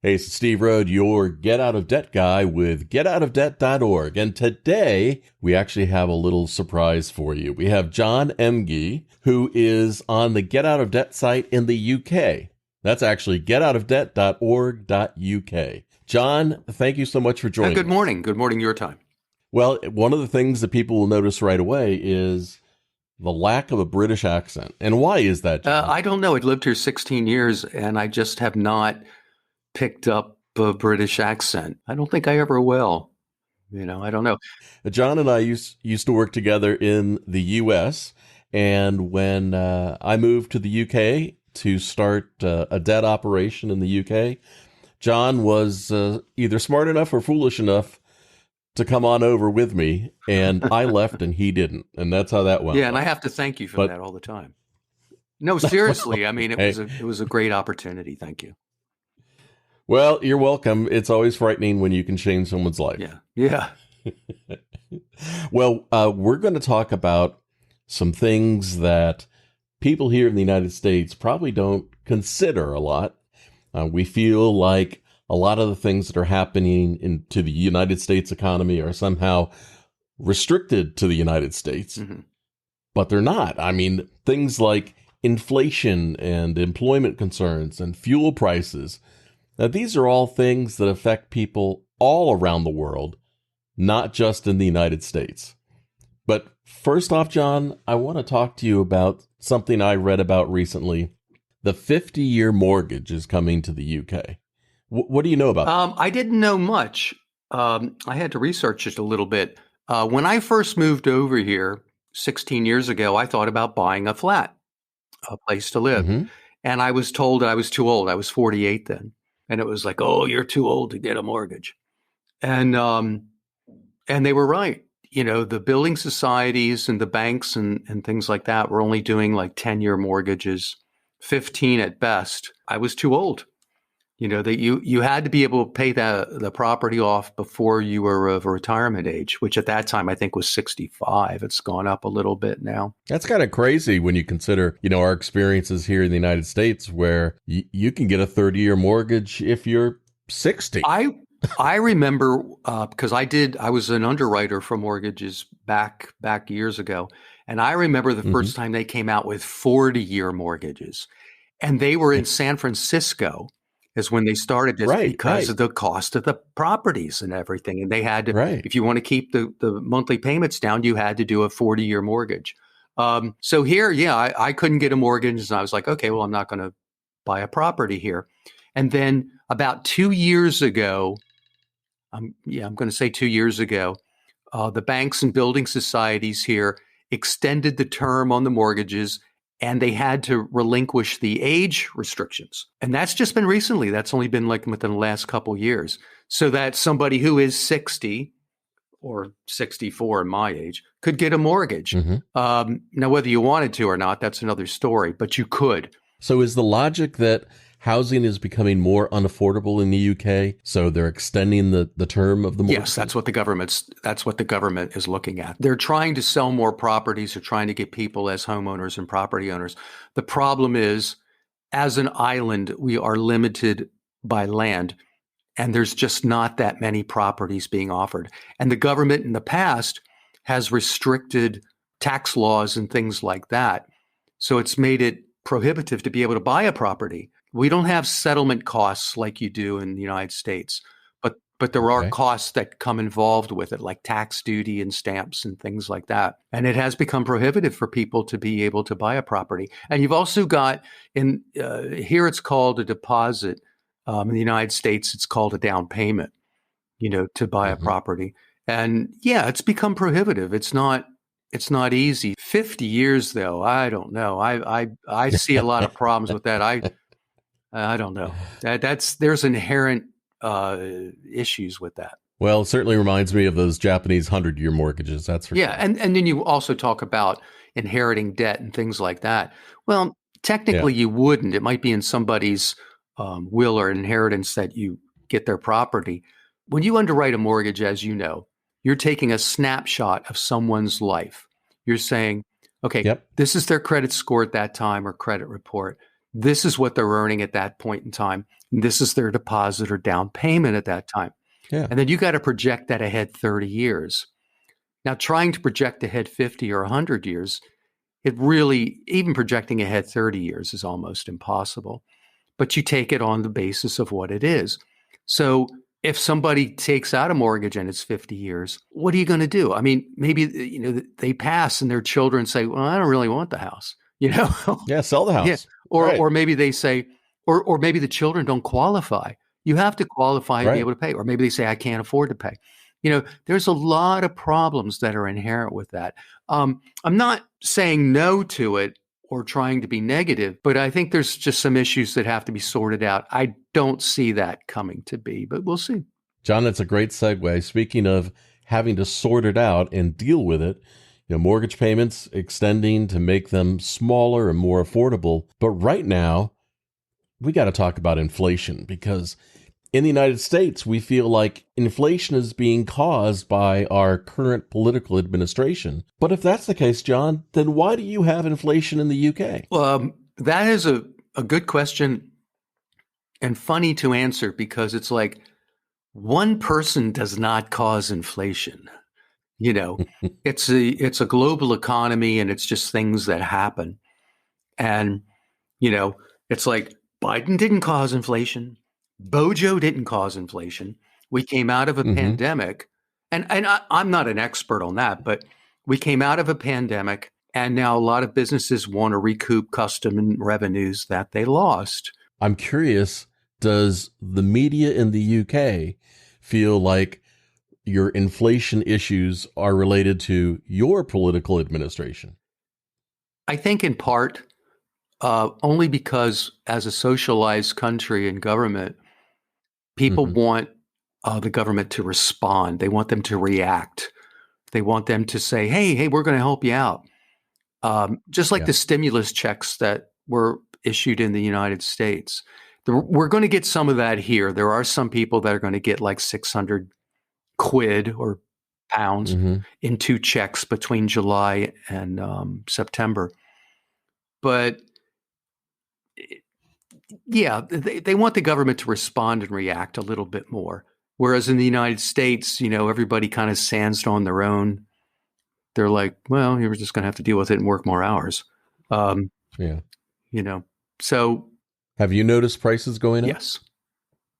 Hey, it's Steve Rode, your Get Out of Debt guy with getoutofdebt.org. And today we actually have a little surprise for you. We have John Emge, who is on the Get Out of Debt site in the UK. That's actually getoutofdebt.org.uk. John, thank you so much for joining Good us. morning. Good morning, your time. Well, one of the things that people will notice right away is the lack of a British accent. And why is that, John? I don't know. I've lived here 16 years, and I just have not picked up a British accent. I don't think I ever will. I don't know. John and I used to work together in the U.S., and when I moved to the U.K. to start a debt operation in the U.K., John was either smart enough or foolish enough to come on over with me, and I left and he didn't, and that's how that went. Yeah, and I have to thank you for that all the time. No, seriously. I mean, it was a great opportunity. Thank you. Well, you're welcome. It's always frightening when you can change someone's life. Yeah. Well, we're going to talk about some things that people here in the United States probably don't consider a lot. We feel like a lot of the things that are happening to the United States economy are somehow restricted to the United States, but they're not. I mean, things like inflation and employment concerns and fuel prices. Now, these are all things that affect people all around the world, not just in the United States. But first off, John, I want to talk to you about something I read about recently. The 50-year mortgage is coming to the UK. What do you know about that? I didn't know much. I had to research it a little bit. When I first moved over here 16 years ago, I thought about buying a flat, a place to live. And I was told that I was too old. I was 48 then. And it was like, oh, you're too old to get a mortgage. And they were right. The building societies and the banks and things like that were only doing like 10-year mortgages, 15 at best. I was too old. That you had to be able to pay the property off before you were of retirement age, which at that time I think was 65. It's gone up a little bit now. That's kind of crazy when you consider, our experiences here in the United States, where you can get a 30-year mortgage if you're 60. I remember because I was an underwriter for mortgages back years ago, and I remember the first time they came out with 40-year mortgages, and they were in San Francisco. Is when they started this because of the cost of the properties and everything. And they had to, if you want to keep the monthly payments down, you had to do a 40-year mortgage. So here, I couldn't get a mortgage. And I was like, okay, well, I'm not going to buy a property here. And then about 2 years ago, I'm going to say 2 years ago, the banks and building societies here extended the term on the mortgages, and they had to relinquish the age restrictions. And that's just been recently. That's only been like within the last couple of years. So that somebody who is 60 or 64 in my age could get a mortgage. Now, whether you wanted to or not, that's another story, but you could. So is the logic that housing is becoming more unaffordable in the UK, so they're extending the term of the mortgage? Yes, that's what the government is looking at. They're trying to sell more properties. They're trying to get people as homeowners and property owners. The problem is, as an island, we are limited by land, and there's just not that many properties being offered. And the government in the past has restricted tax laws and things like that. So it's made it prohibitive to be able to buy a property. We don't have settlement costs like you do in the United States, but there are costs that come involved with it, like tax duty and stamps and things like that. And it has become prohibitive for people to be able to buy a property. And you've also got here it's called a deposit. In the United States, it's called a down payment, to buy a property. And it's become prohibitive. It's not easy. 50 years though, I don't know. I see a lot of problems with that. I don't know. There's inherent issues with that. Well, it certainly reminds me of those Japanese 100-year mortgages. That's for sure. And then you also talk about inheriting debt and things like that. Well, technically you wouldn't. It might be in somebody's will or inheritance that you get their property. When you underwrite a mortgage, as you know, you're taking a snapshot of someone's life. You're saying, okay, this is their credit score at that time or credit report. This is what they're earning at that point in time. And this is their deposit or down payment at that time. Yeah. And then you got to project that ahead 30 years. Now, trying to project ahead 50 or 100 years, it really, even projecting ahead 30 years is almost impossible. But you take it on the basis of what it is. So if somebody takes out a mortgage and it's 50 years, what are you going to do? I mean, maybe, they pass and their children say, well, I don't really want the house, Yeah, sell the house. Yeah. Or maybe they say, or maybe the children don't qualify. You have to qualify to be able to pay. Or maybe they say, I can't afford to pay. There's a lot of problems that are inherent with that. I'm not saying no to it or trying to be negative, but I think there's just some issues that have to be sorted out. I don't see that coming to be, but we'll see. John, that's a great segue. Speaking of having to sort it out and deal with it, mortgage payments extending to make them smaller and more affordable. But right now, we got to talk about inflation, because in the United States, we feel like inflation is being caused by our current political administration. But if that's the case, John, then why do you have inflation in the UK? Well, that is a good question and funny to answer, because it's like one person does not cause inflation. It's a global economy, and it's just things that happen. And, it's like Biden didn't cause inflation. Bojo didn't cause inflation. We came out of a pandemic, and I'm not an expert on that, but we came out of a pandemic, and now a lot of businesses want to recoup customer revenues that they lost. I'm curious, does the media in the UK feel like your inflation issues are related to your political administration? I think in part, only because as a socialized country and government, people want the government to respond. They want them to react. They want them to say, hey, we're going to help you out. Just like the stimulus checks that were issued in the United States. We're going to get some of that here. There are some people that are going to get like 600 quid or pounds in 2 checks between July and September. But yeah, they want the government to respond and react a little bit more. Whereas in the United States, everybody kind of stands on their own. They're like, well, you're just going to have to deal with it and work more hours. So. Have you noticed prices going up?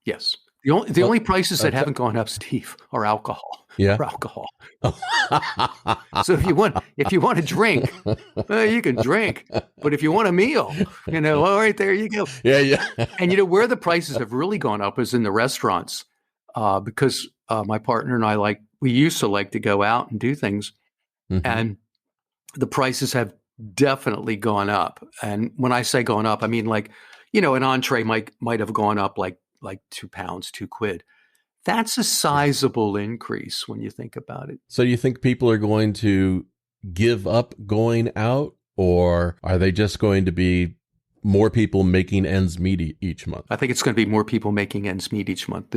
Yes. The only prices that haven't gone up, Steve, are alcohol. Yeah. Or alcohol. So if you want to drink, you can drink. But if you want a meal, all right, there you go. Yeah. And where the prices have really gone up is in the restaurants, because my partner and I we used to like to go out and do things, and the prices have definitely gone up. And when I say gone up, I mean an entree might have gone up like £2, 2 quid. That's a sizable increase when you think about it. So you think people are going to give up going out, or are they just going to be more people making ends meet each month? I think it's going to be more people making ends meet each month.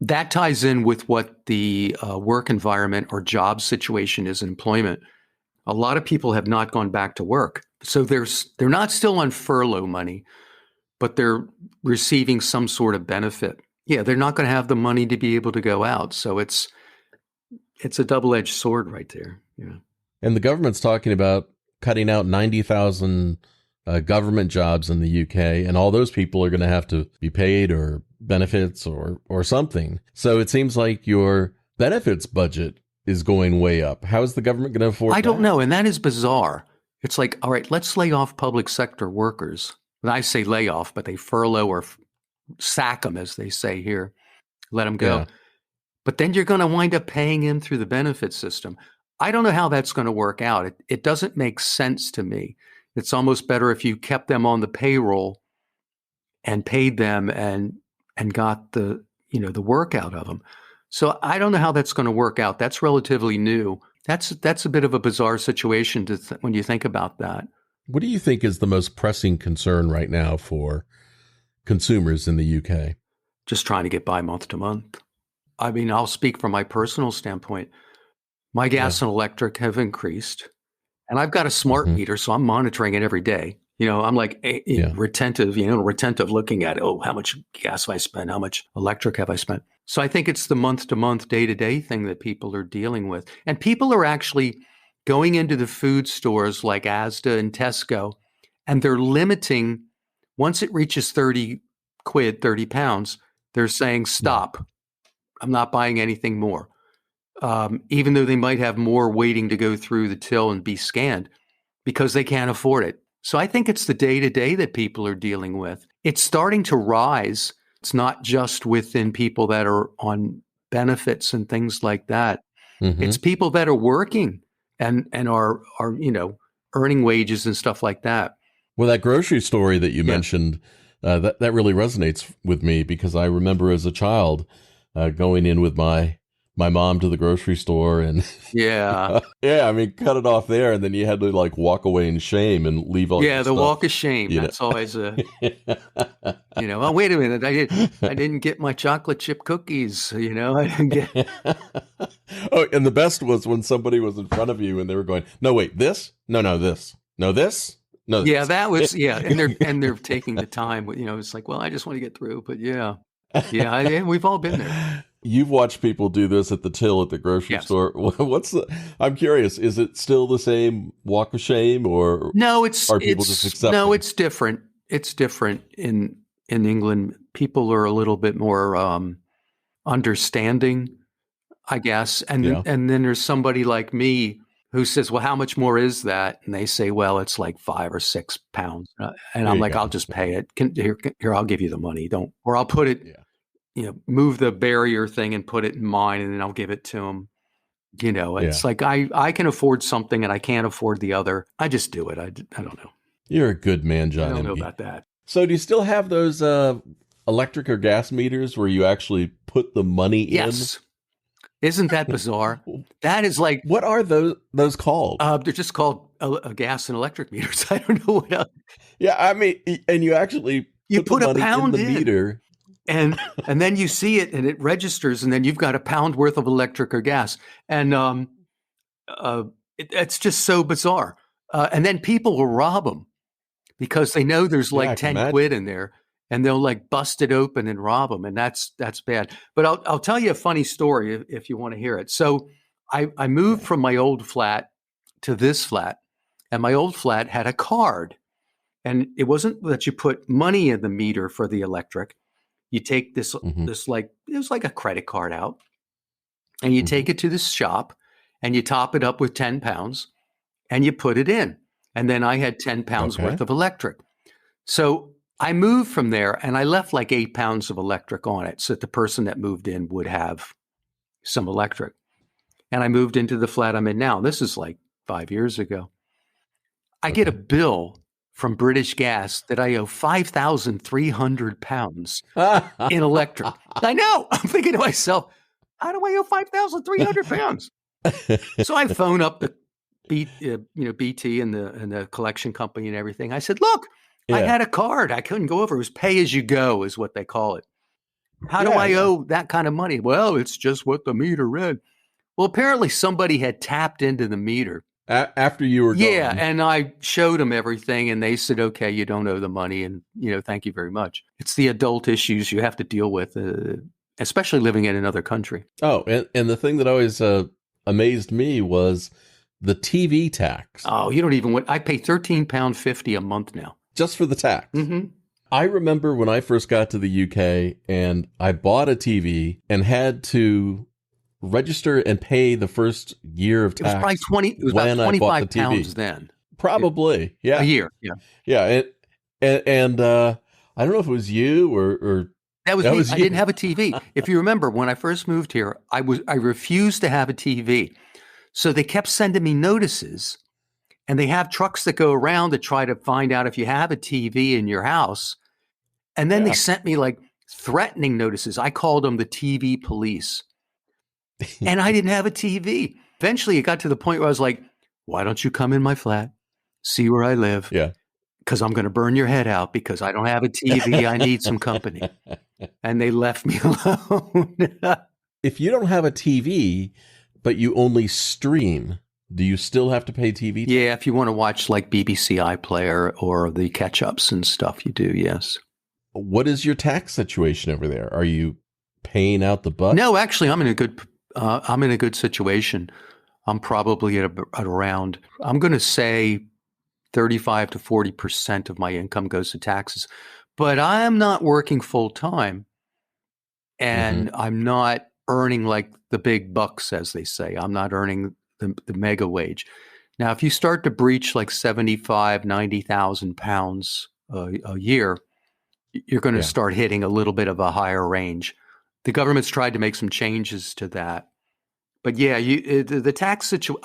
That ties in with what the work environment or job situation is in employment. A lot of people have not gone back to work. So they're not still on furlough money, but they're receiving some sort of benefit. Yeah, they're not going to have the money to be able to go out. So it's a double-edged sword right there. Yeah. And the government's talking about cutting out 90,000 government jobs in the UK, and all those people are going to have to be paid or benefits or something. So it seems like your benefits budget is going way up. How is the government going to afford that? I don't know, and that is bizarre. It's like, all right, let's lay off public sector workers. And I say lay off, but they furlough or sack them, as they say here. Let them go. Yeah. But then you're going to wind up paying them through the benefit system. I don't know how that's going to work out. It doesn't make sense to me. It's almost better if you kept them on the payroll and paid them and got the work out of them. So I don't know how that's going to work out. That's relatively new. That's a bit of a bizarre situation when you think about that. What do you think is the most pressing concern right now for consumers in the UK? Just trying to get by month to month. I mean, I'll speak from my personal standpoint. My gas and electric have increased, and I've got a smart meter, so I'm monitoring it every day. I'm like Yeah. retentive looking at it. Oh, how much gas have I spent? How much electric have I spent? So I think it's the month to month, day to day thing that people are dealing with. And people are actually going into the food stores like Asda and Tesco, and they're limiting, once it reaches 30 quid, 30 pounds, they're saying, stop. I'm not buying anything more. Even though they might have more waiting to go through the till and be scanned because they can't afford it. So I think it's the day-to-day that people are dealing with. It's starting to rise. It's not just within people that are on benefits and things like that. Mm-hmm. It's people that are working and are earning wages and stuff like that. Well, that grocery story that you mentioned, that really resonates with me because I remember as a child going in with my mom to the grocery store and yeah, I mean, cut it off there, and then you had to like walk away in shame and leave all. Yeah, your the stuff, walk of shame. That's always a. Oh, wait a minute! I didn't get my chocolate chip cookies. I didn't get. Oh, and the best was when somebody was in front of you and they were going, "No, wait, this? No, this? No, this? No." This. Yeah, that was and they're taking the time. It's like, well, I just want to get through, but yeah, we've all been there. You've watched people do this at the till at the grocery store. I'm curious, is it still the same walk of shame or no, are people just accepting? No, it's different. It's different in England. People are a little bit more understanding, I guess. And then there's somebody like me who says, well, how much more is that? And they say, well, it's like 5 or 6 pounds. And I'm like, I'll just pay it. Here, I'll give you the money. Or I'll put it, move the barrier thing and put it in mine, and then I'll give it to them. It's like I can afford something and I can't afford the other. I just do it. I don't know. You're a good man, John. I don't know about that. So do you still have those electric or gas meters where you actually put the money in? Yes. Isn't that bizarre? That is like... What are those called? They're just called gas and electric meters. I don't know what else. Yeah, I mean, and you actually put a pound in the meter. And then you see it and it registers, and then you've got a pound worth of electric or gas. And it's just so bizarre. And then people will rob them because they know there's like 10 quid in there, and they'll like bust it open and rob them. And that's bad. But I'll tell you a funny story if you want to hear it. So I moved from my old flat to this flat, and my old flat had a card, and it wasn't that you put money in the meter for the electric. You take this like, it was like a credit card out, and you take it to this shop and you top it up with 10 pounds and you put it in. And then I had 10 pounds worth of electric. So I moved from there and I left like 8 pounds of electric on it so that the person that moved in would have some electric. And I moved into the flat I'm in now. This is like 5 years ago. I get a bill from British Gas that I owe 5,300 pounds in electric. I know. I'm thinking to myself, how do I owe 5,300 pounds? So I phone up the BT and the collection company and everything. I said, look, I had a card. I couldn't go over. It was pay as you go is what they call it. How do I owe that kind of money? Well, it's just what the meter read. Well, apparently somebody had tapped into the meter. After you were gone. Yeah, and I showed them everything, and they said, okay, you don't owe the money, and, thank you very much. It's the adult issues you have to deal with, especially living in another country. Oh, and the thing that always amazed me was the TV tax. Oh, you don't even... I pay £13.50 a month now. Just for the tax? Mm-hmm. I remember when I first got to the UK, and I bought a TV and had to register and pay the first year of tax. It was probably it was about 25 pounds then. Probably, yeah. A year, yeah. And I don't know if it was you or that was me. I didn't have a TV. If you remember, when I first moved here, I refused to have a TV, so they kept sending me notices, and they have trucks that go around to try to find out if you have a TV in your house, and then they sent me like threatening notices. I called them the TV police. And I didn't have a TV. Eventually, it got to the point where I was like, why don't you come in my flat, see where I live? Yeah. Because I'm going to burn your head out because I don't have a TV. I need some company. And they left me alone. If you don't have a TV, but you only stream, Do you still have to pay TV? Yeah, if you want to watch like BBC iPlayer or the catch-ups and stuff, you do, yes. What is your tax situation over there? Are you paying out the butt? No, actually, I'm in a good situation. I'm probably at around, I'm going to say 35 to 40% of my income goes to taxes, but I'm not working full time and I'm not earning like the big bucks, as they say. I'm not earning the mega wage. Now, if you start to breach like 75, 90,000 pounds a year, you're going to start hitting a little bit of a higher range. The government's tried to make some changes to that. But yeah, the tax situation,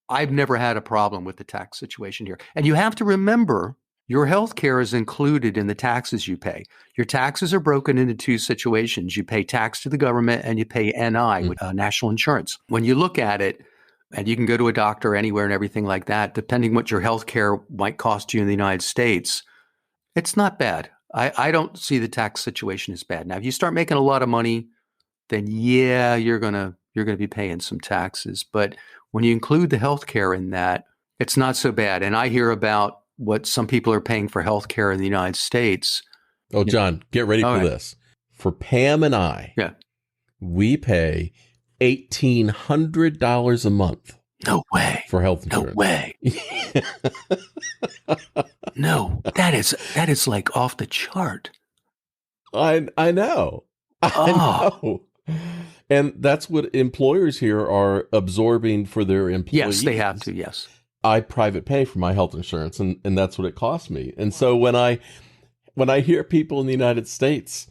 I've never had a problem with the tax situation here. And you have to remember, your health care is included in the taxes you pay. Your taxes are broken into two situations. You pay tax to the government and you pay NI, national insurance. When you look at it, and you can go to a doctor anywhere and everything like that, depending what your health care might cost you in the United States, it's not bad. I don't see the tax situation as bad. Now, if you start making a lot of money, then yeah, you're gonna be paying some taxes. But when you include the healthcare in that, it's not so bad. And I hear about what some people are paying for healthcare in the United States. Oh, John, get ready for this. For Pam and I, we pay $1,800 a month. No way. For health insurance. No way. No, that is like off the chart. I know. I know. And that's what employers here are absorbing for their employees. Yes, they have to, yes. I private pay for my health insurance, and that's what it costs me. And so when I hear people in the United States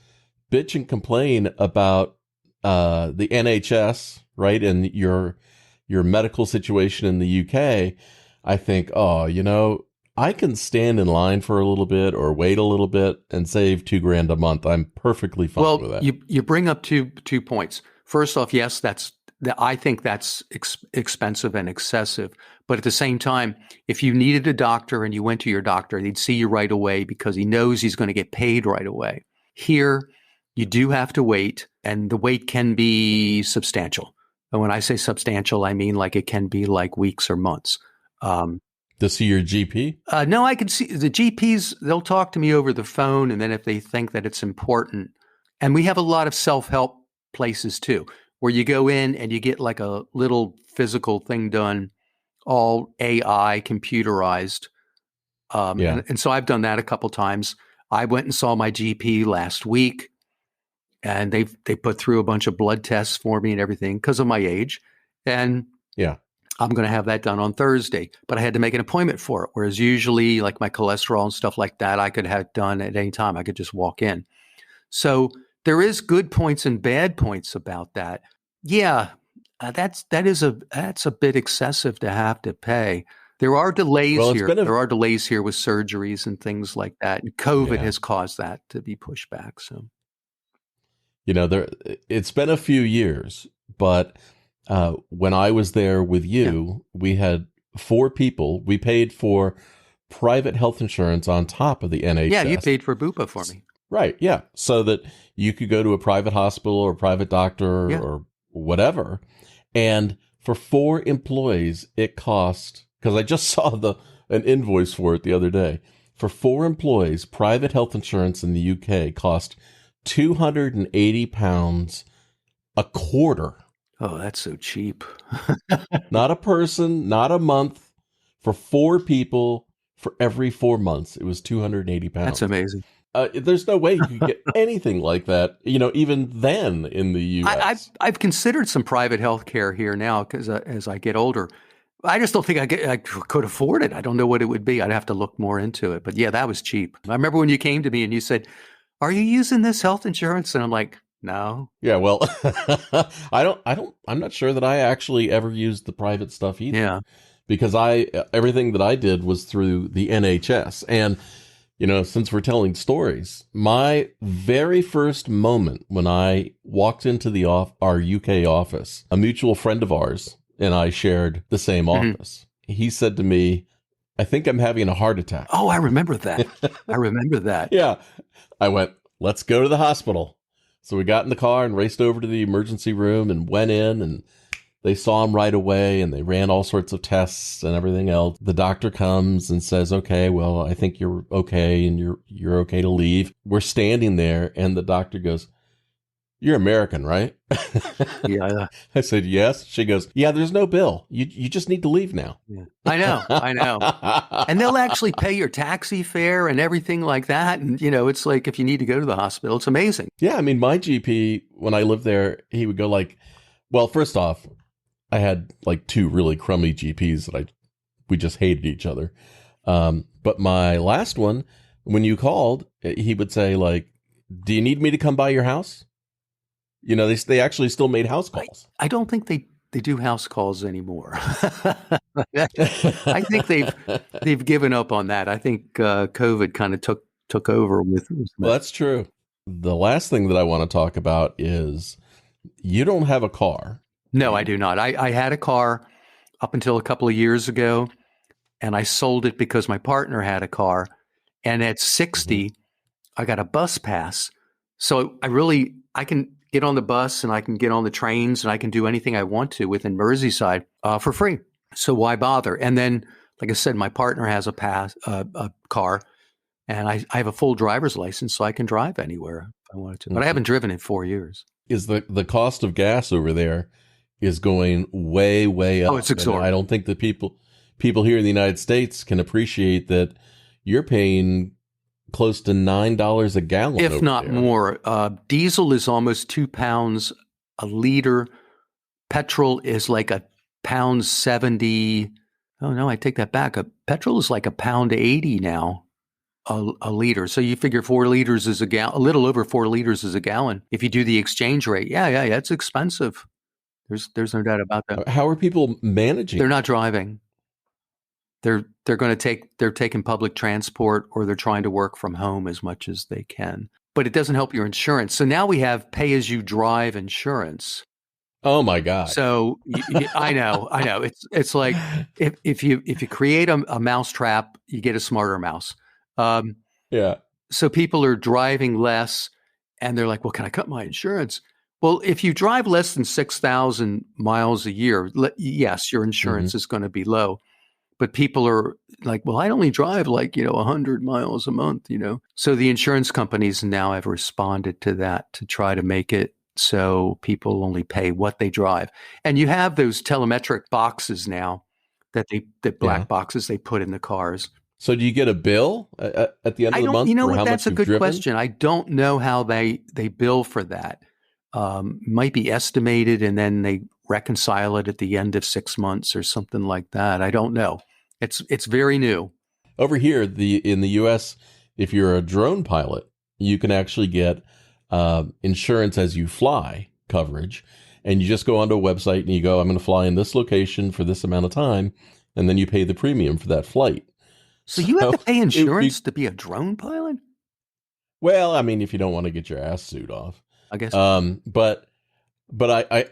bitch and complain about the NHS, right, and your medical situation in the UK, I think, I can stand in line for a little bit or wait a little bit and save $2,000 a month. I'm perfectly fine with that. You bring up two points. First off, yes, I think that's expensive and excessive. But at the same time, if you needed a doctor and you went to your doctor, he'd see you right away because he knows he's going to get paid right away. Here, you do have to wait, and the wait can be substantial. And when I say substantial, I mean like it can be like weeks or months. To see your GP? No, I can see the GPs, they'll talk to me over the phone, and then if they think that it's important. And we have a lot of self-help places too, where you go in and you get like a little physical thing done, all AI computerized. And so I've done that a couple times. I went and saw my GP last week, and they put through a bunch of blood tests for me and everything because of my age. And I'm going to have that done on Thursday, but I had to make an appointment for it. Whereas usually like my cholesterol and stuff like that, I could have done at any time. I could just walk in. So there is good points and bad points about that. Yeah, that's a bit excessive to have to pay. There are delays here. There are delays here with surgeries and things like that. And COVID has caused that to be pushed back. So, it's been a few years, but when I was there with you, we had 4 people. We paid for private health insurance on top of the NHS. Yeah, you paid for Bupa for me. Right, yeah. So that you could go to a private hospital or a private doctor or whatever. And for 4 employees, it cost, because I just saw an invoice for it the other day. For 4 employees, private health insurance in the UK cost £280 a quarter. Oh, that's so cheap. Not a person, not a month. For 4 people, for every 4 months, it was £280. That's amazing. There's no way you could get anything like that, even then in the U.S. I've considered some private health care here now because as I get older, I just don't think I could afford it. I don't know what it would be. I'd have to look more into it. But yeah, that was cheap. I remember when you came to me and you said, "Are you using this health insurance?" And I'm like, "No." Yeah, well, I'm not sure that I actually ever used the private stuff either. Yeah. Because everything that I did was through the NHS. And, since we're telling stories, my very first moment when I walked into our UK office, a mutual friend of ours and I shared the same office. He said to me, "I think I'm having a heart attack." Oh, I remember that. I remember that. Yeah. I went, "Let's go to the hospital." So we got in the car and raced over to the emergency room and went in, and They saw him right away and they ran all sorts of tests and everything else. The doctor comes and says, okay, well, I think you're okay and you're okay to leave. We're standing there and the doctor goes, you're American, right? Yeah. I said, yes. She goes, yeah, there's no bill. You just need to leave now. Yeah. I know. And they'll actually pay your taxi fare and everything like that. And, it's like if you need to go to the hospital, it's amazing. Yeah. I mean, my GP, when I lived there, he would go like, well, first off, I had like two really crummy GPs that we just hated each other. But my last one, when you called, he would say like, do you need me to come by your house? They actually still made house calls. I don't think they do house calls anymore. I think they've given up on that. I think COVID kind of took over with. Well, that's true. The last thing that I want to talk about is you don't have a car. No, I do not. I had a car up until a couple of years ago, and I sold it because my partner had a car. And at 60, I got a bus pass. So I can get on the bus and I can get on the trains and I can do anything I want to within Merseyside for free. So why bother? And then, like I said, my partner has a car, and I have a full driver's license, so I can drive anywhere if I wanted to. But I haven't driven in 4 years. Is the cost of gas over there is going way, way up? Oh, it's exorbitant. I don't think that people here in the United States can appreciate that you're paying close to $9 a gallon, if not there. more. Diesel is almost £2 a liter. Petrol is like £1.70. Oh no, I take that back. Petrol is like £1.80 now a liter. So you figure 4 liters is a little over 4 liters is a gallon. If you do the exchange rate, yeah, it's expensive. There's no doubt about that. How are people managing? They're not driving. They're taking public transport, or they're trying to work from home as much as they can. But it doesn't help your insurance. So now we have pay-as-you-drive insurance. Oh my God! So I know. It's like if you create a mouse trap, you get a smarter mouse. Yeah. So people are driving less, and they're like, "Well, can I cut my insurance?" Well, if you drive less than 6,000 miles a year, yes, your insurance is going to be low. But people are like, well, I only drive 100 miles a month, So the insurance companies now have responded to that to try to make it so people only pay what they drive. And you have those telemetric boxes now black boxes they put in the cars. So do you get a bill at the end of the month? You know for what? how That's much a good driven? question. I don't know how they bill for that. Might be estimated and then they reconcile it at the end of 6 months or something like that. I don't know. It's very new. Over here, in the U.S., if you're a drone pilot, you can actually get insurance as you fly coverage, and you just go onto a website and you go, I'm going to fly in this location for this amount of time, and then you pay the premium for that flight. So you have to pay insurance to be a drone pilot? Well, I mean, if you don't want to get your ass suit off, I guess. But I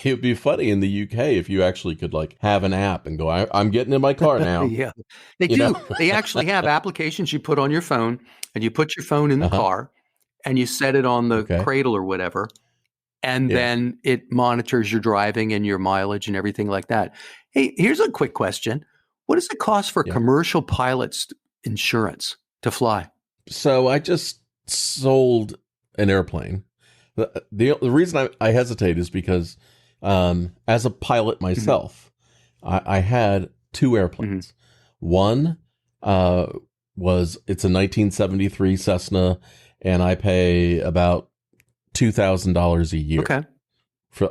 it would be funny in the UK if you actually could have an app and go, I'm getting in my car now. Yeah, they do. They actually have applications you put on your phone, and you put your phone in the car, and you set it on the cradle or whatever, and then it monitors your driving and your mileage and everything like that. Hey, here's a quick question: what does it cost for commercial pilots insurance to fly? So I just sold an airplane. The reason I hesitate is because as a pilot myself, I had 2 airplanes. One it's a 1973 Cessna, and I pay about $2,000 a year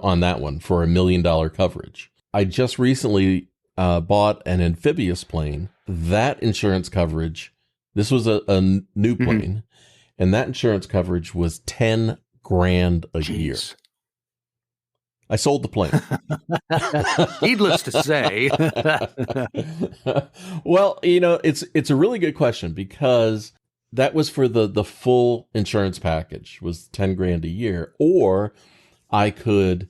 on that one for $1 million coverage. I just recently bought an amphibious plane. That insurance coverage, this was a new plane, and that insurance coverage was $10,000 a year. I sold the plane. Needless to say. Well, it's a really good question, because that was for the full insurance package was $10,000 a year, or I could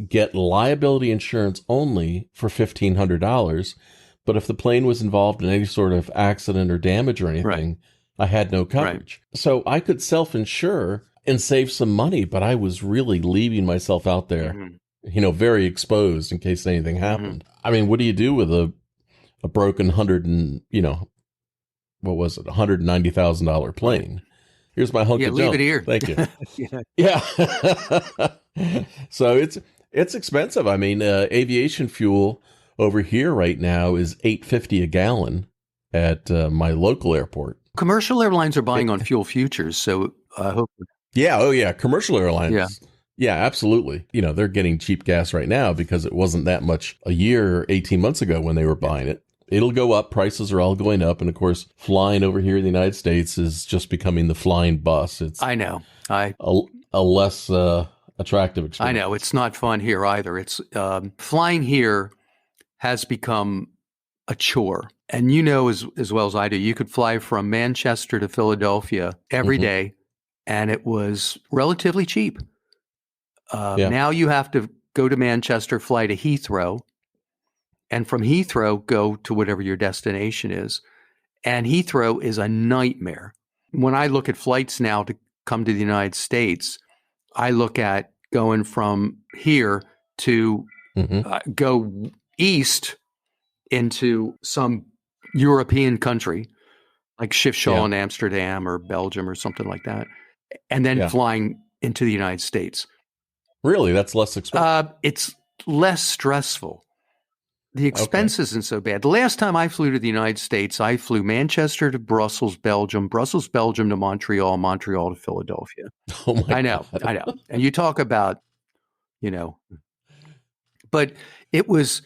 get liability insurance only for $1,500. But if the plane was involved in any sort of accident or damage or anything, I had no coverage. So I could self-insure and save some money, but I was really leaving myself out there very exposed in case anything happened. I mean, what do you do with a broken what was it, $190,000 plane? Here's my hunk Yeah, of leave junk. it here. Thank you. Yeah. Yeah. So it's expensive. I mean, aviation fuel over here right now is $8.50 a gallon at my local airport. Commercial airlines are buying on fuel futures, so I hope. Yeah. Oh, yeah. Commercial airlines. Yeah. Yeah, absolutely. They're getting cheap gas right now because it wasn't that much a year, 18 months ago when they were buying it. It'll go up. Prices are all going up. And of course, flying over here in the United States is just becoming the flying bus. It's I know. a less attractive experience. I know. It's not fun here either. It's flying here has become a chore. And as well as I do, you could fly from Manchester to Philadelphia every day, and it was relatively cheap. Now you have to go to Manchester, fly to Heathrow, and from Heathrow go to whatever your destination is. And Heathrow is a nightmare. When I look at flights now to come to the United States, I look at going from here to go east into some European country like Schiphol in Amsterdam or Belgium or something like that, and then flying into the United States. Really? That's less expensive? It's less stressful. The expense isn't so bad. The last time I flew to the United States, I flew Manchester to Brussels, Belgium to Montreal, Montreal to Philadelphia. Oh my I know. And you talk about, but it was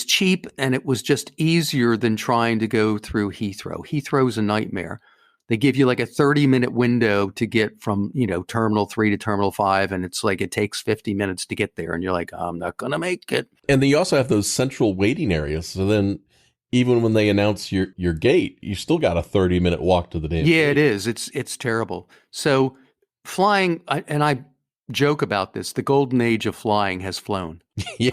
cheap, and it was just easier than trying to go through Heathrow. Heathrow's a nightmare. They give you like a 30-minute window to get from, Terminal 3 to Terminal 5, and it's like it takes 50 minutes to get there, and you're like, I'm not going to make it. And then you also have those central waiting areas. So then even when they announce your gate, you still got a 30-minute walk to the damn gate. It is. It's terrible. So flying, and I joke about this, the golden age of flying has flown.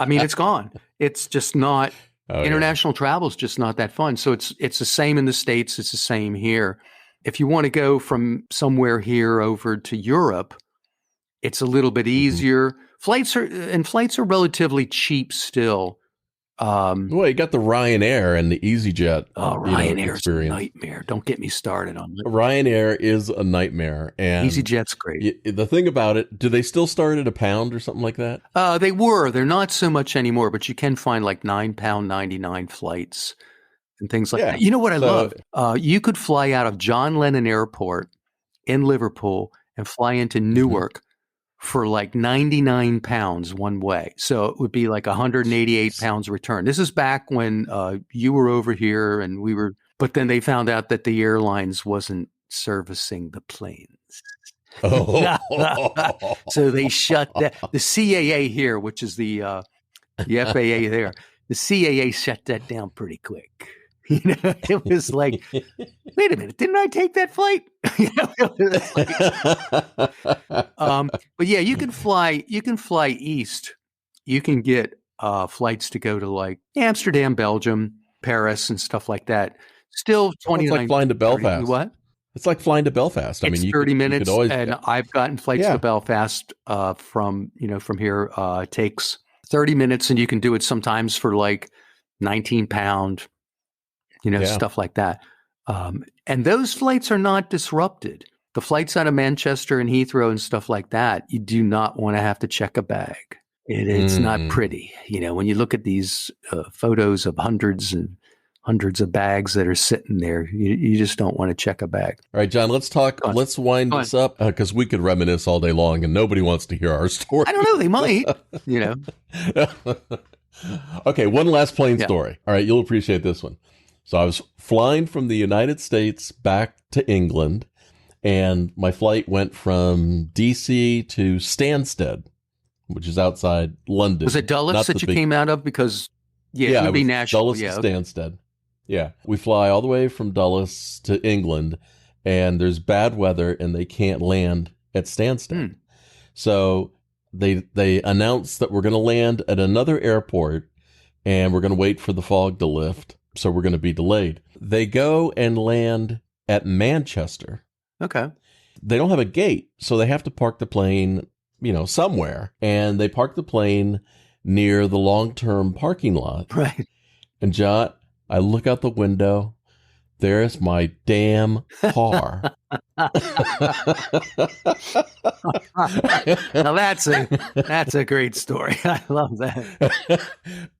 I mean, it's gone. It's just not, international travel is just not that fun. So it's the same in the States. It's the same here. If you want to go from somewhere here over to Europe, it's a little bit easier. Flights are relatively cheap still. Well, you got the Ryanair and the EasyJet. Ryanair is a experience. nightmare. Don't get me started on that. Ryanair is a nightmare, and EasyJet's great. The thing about it, do they still start at £1 or something like that? They were. They're not so much anymore, but you can find like £9.99 flights and things like that. You know what I love? You could fly out of John Lennon Airport in Liverpool and fly into Newark for like £99 one way. So it would be like £188 return. This is back when you were over here and we were, but then they found out that the airlines wasn't servicing the planes. So they shut that. The CAA here, which is the FAA there, the CAA shut that down pretty quick. It was like, wait a minute, didn't I take that flight? But yeah, you can fly east. You can get flights to go to like Amsterdam, Belgium, Paris, and stuff like that. Still 29. It's like flying to Belfast. 30, what? It's like flying to Belfast. It's 30 minutes, and I've gotten flights to Belfast from here. It takes 30 minutes, and you can do it sometimes for like £19. Stuff like that. And those flights are not disrupted. The flights out of Manchester and Heathrow and stuff like that, you do not want to have to check a bag. It's not pretty. When you look at these photos of hundreds and hundreds of bags that are sitting there, you just don't want to check a bag. All right, John, let's talk. Let's wind this up because we could reminisce all day long and nobody wants to hear our story. I don't know. They might, Okay, one last plane story. All right, you'll appreciate this one. So I was flying from the United States back to England, and my flight went from D.C. to Stansted, which is outside London. Was it Dulles that you came out of? Because, it would be national. Dulles to Stansted. Yeah. We fly all the way from Dulles to England, and there's bad weather, and they can't land at Stansted. So they announced that we're going to land at another airport, and we're going to wait for the fog to lift. So we're going to be delayed. They go and land at Manchester. Okay. They don't have a gate, so they have to park the plane, somewhere. And they park the plane near the long-term parking lot. Right. And John, I look out the window. There's my damn car. Now that's a great story. I love that.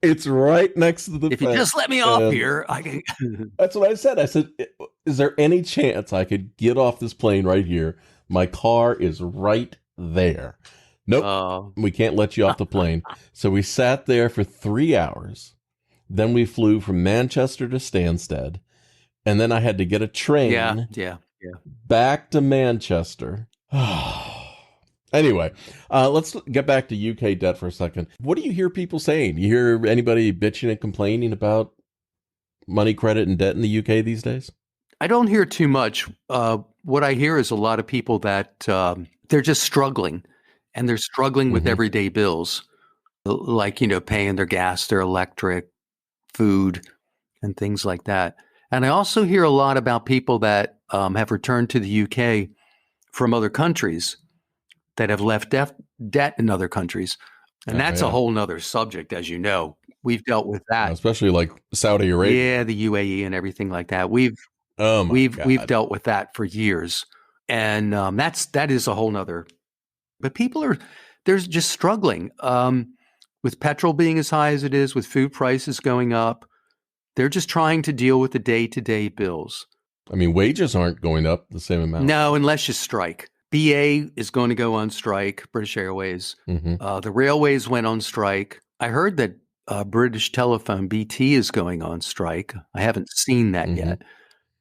It's right next to the If you fence. just let me off And here, I can. that's what I said. I said, is there any chance I could get off this plane right here? My car is right there. Nope, we can't let you off the plane. So we sat there for 3 hours. Then we flew from Manchester to Stansted. And then I had to get a train Yeah. back to Manchester. Anyway, let's get back to UK debt for a second. What do you hear people saying? You hear anybody bitching and complaining about money, credit, and debt in the UK these days? I don't hear too much. What I hear is a lot of people that they're just struggling, and they're struggling with everyday bills, like, paying their gas, their electric, food, and things like that. And I also hear a lot about people that have returned to the UK from other countries that have left debt in other countries. And that's a whole nother subject, as you know. We've dealt with that. Especially like Saudi Arabia. Yeah, the UAE and everything like that. We've dealt with that for years. And that is a whole nother. But they're just struggling with petrol being as high as it is, with food prices going up. They're just trying to deal with the day-to-day bills. I mean, wages aren't going up the same amount. No, unless you strike. BA is going to go on strike, British Airways. The railways went on strike. I heard that British Telephone, BT, is going on strike. I haven't seen that yet.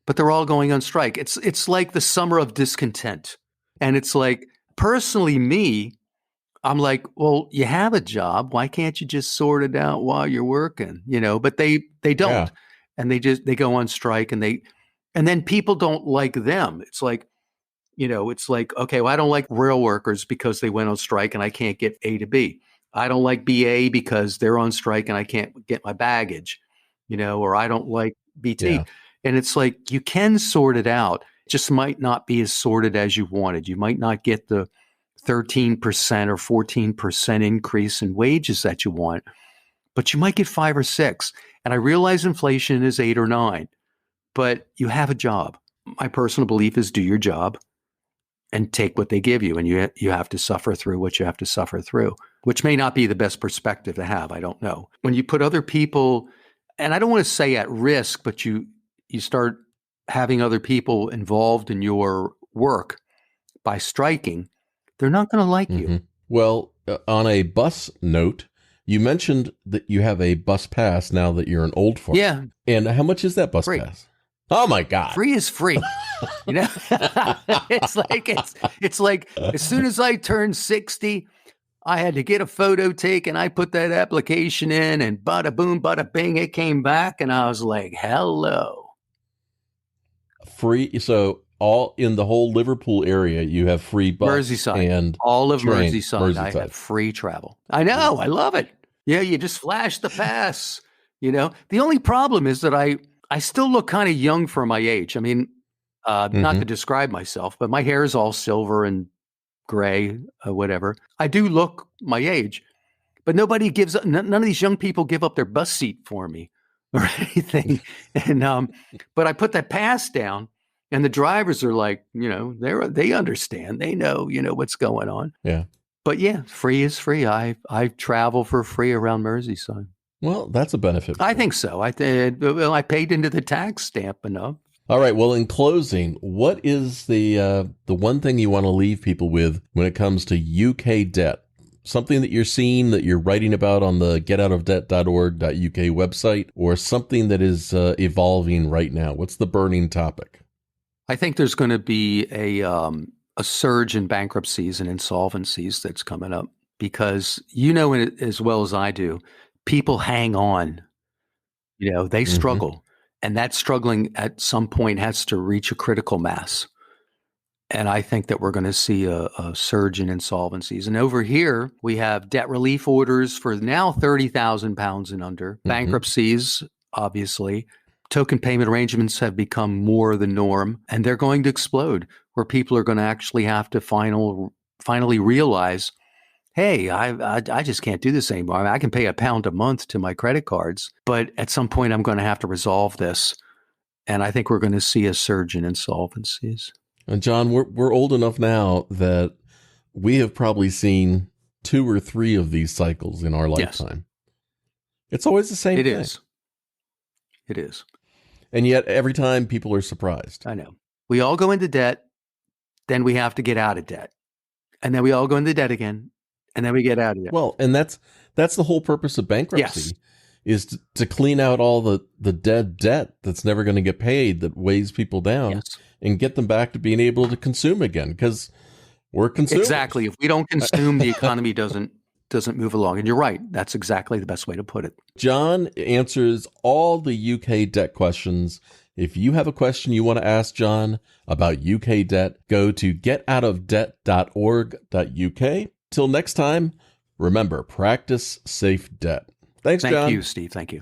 But they're all going on strike. It's like the summer of discontent. And it's like, personally, I'm like, well, you have a job. Why can't you just sort it out while you're working? But they don't. Yeah. And they go on strike, and then people don't like them. It's like, okay, well, I don't like rail workers because they went on strike and I can't get A to B. I don't like BA because they're on strike and I can't get my baggage, or I don't like BT. Yeah. And it's like, you can sort it out. It just might not be as sorted as you wanted. You might not get the 13% or 14% increase in wages that you want, but you might get 5 or 6. And I realize inflation is 8 or 9, but you have a job. My personal belief is do your job and take what they give you. And you have to suffer through what you have to suffer through, which may not be the best perspective to have. I don't know. When you put other people, and I don't want to say at risk, but you start having other people involved in your work by striking, they're not going to like you. Well, on a bus note, you mentioned that you have a bus pass now that you're an old farm. Yeah. And how much is that bus pass? Oh my God. Free is free. It's like as soon as I turned 60, I had to get a photo taken. I put that application in, and bada boom, bada bing, it came back, and I was like, hello. Free. So all in the whole Liverpool area, you have free bus. Merseyside. And all of Merseyside. I have free travel. I know. I love it. Yeah, you just flash the pass. The only problem is that I still look kind of young for my age. I mean, not to describe myself, but my hair is all silver and gray, whatever. I do look my age, but none of these young people give up their bus seat for me or anything. And but I put that pass down, and the drivers are like, they understand, they know, what's going on. Yeah. But yeah, free is free. I travel for free around Merseyside. Well, that's a benefit. I think so. I paid into the tax stamp enough. All right. Well, in closing, what is the one thing you want to leave people with when it comes to UK debt? Something that you're seeing, that you're writing about on the getoutofdebt.org.uk website, or something that is evolving right now? What's the burning topic? I think there's going to be a surge in bankruptcies and insolvencies that's coming up because as well as I do, people hang on. They struggle. And that struggling at some point has to reach a critical mass. And I think that we're going to see a surge in insolvencies. And over here, we have debt relief orders for now £30,000 and under. Bankruptcies, obviously. Token payment arrangements have become more the norm, and they're going to explode, where people are going to actually have to finally realize hey, I just can't do this anymore. I mean, I can pay £1 a month to my credit cards, but at some point I'm going to have to resolve this. And I think we're going to see a surge in insolvencies. And John, we're old enough now that we have probably seen 2 or 3 of these cycles in our lifetime. Yes. It's always the same thing. It is. And yet every time people are surprised. I know. We all go into debt, then we have to get out of debt. And then we all go into debt again, and then we get out of debt. Well, and that's the whole purpose of bankruptcy, is to clean out all the dead debt that's never going to get paid, that weighs people down, and get them back to being able to consume again, because we're consumers. Exactly. If we don't consume, the economy doesn't move along. And you're right. That's exactly the best way to put it. John answers all the UK debt questions. If you have a question you want to ask John about UK debt, go to getoutofdebt.org.uk. Till next time, remember, practice safe debt. Thanks, John. Thank you, Steve. Thank you.